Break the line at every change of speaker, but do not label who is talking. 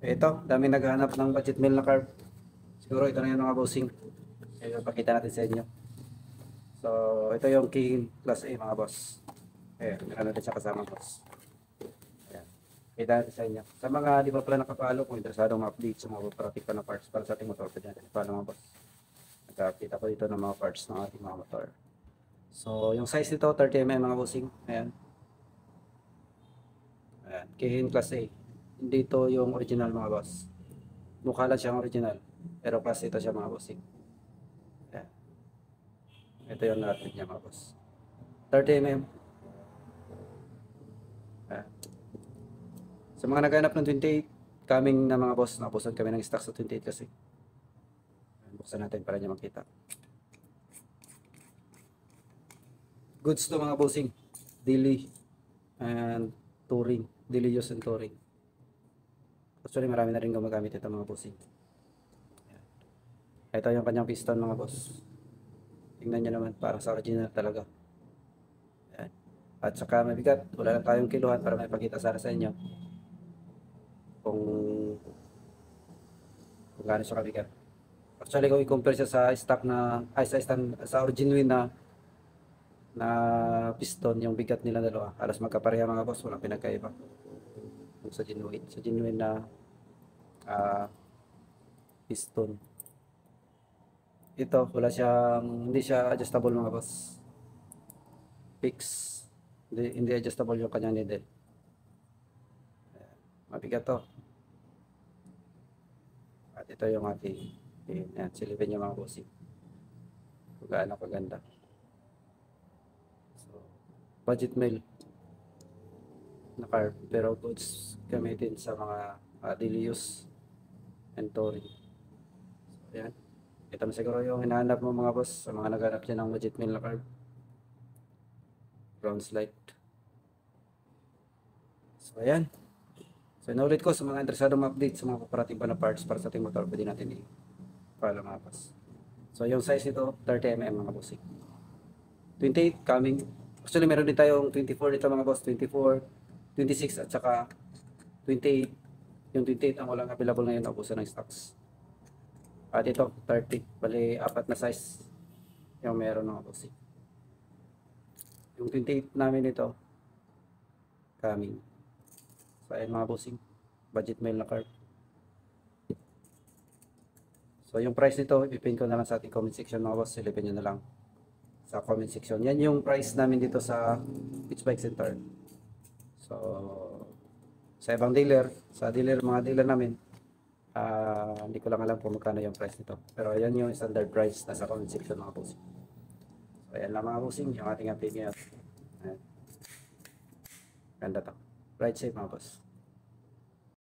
Ito, dami naghahanap ng budget meal na carb. Siguro ito na yung mga bossing. Pakita natin sa inyo. So, ito yung King Class A mga boss. Meron natin siya kasama boss. Ayan. Kita natin sa inyo. Sa mga di pa pala nakapalo, kung interesado ma-update sa mga operative pa na parts para sa ating motor, pwede natin ipalo mga boss. Nag-update ako dito ng mga parts ng ating mga motor. So, yung size nito, 30mm mga bossing. Ayan. Ayan. King Class A. Hindi ito yung original mga boss. Mukha lang siyang original. Pero class ito siya mga bossing. Ayan. Ito yung natin niya mga boss. 30mm. Ayan. Sa mga naghanap ng 28, coming na mga boss, napusan kami ng stock sa 28 kasi. Ayan, buksan natin para niya makita. Goods to mga bossing. Daily and touring. Daily use and touring. Actually, marami na rin gumagamit ito mga bossing. Ayan. Ito yung kanyang piston mga boss. Tingnan nyo naman, parang sa original talaga. Ayan. At saka mabigat, wala lang tayong kiluhan para may pakita sana sa inyo kung gaano siya kabigat. Actually, kung i-compare siya sa stock na, ay sa original na piston, yung bigat nila dalawa, halos magkapareha mga boss, walang pinagkaiba. Sa genuine na piston. Ito, hindi siya adjustable mga boss. Fix. Hindi adjustable yung kanyang needle. Mabigat to. At ito yung ating, yan, silipin niya mga bossing. Kung gaano kaganda. So, budget meal na carb, pero goods gamitin sa mga daily use and touring. So, yan. Ito na siguro yung hinahanap mo mga boss sa mga naghanap dyan ng budget meal na carb. Ground slide. So, ayan. So, inulit ko sa mga interesado ma-update sa mga paparating pa na parts para sa ating motor, pwede natin i-follow mga boss. So, yung size nito, 30mm mga bossing. 28 coming. Actually, meron din tayong 24 dito mga boss. 24, 26 at saka 28. Yung 28 ang walang available ngayon, naubusan ng stocks. At ito, 30. Bali, apat na size yung meron mga bossing. Yung 28 namin ito, coming. So, ayan mga bossing. Budget meal na carb. So, yung price nito, ipipin ko na lang sa ating comment section mga boss. Silipin nyo na lang sa comment section. Yan yung price namin dito sa Pitch Bike Center. So, sa ibang dealer, mga dealer namin, hindi ko lang alam kung magkano yung price nito. Pero yan yung standard price na sa comment section mga bossing. So, ayan lang mga bossing, yung ating update ngayon. Ayan. Ganda to. Ride safe mga boss.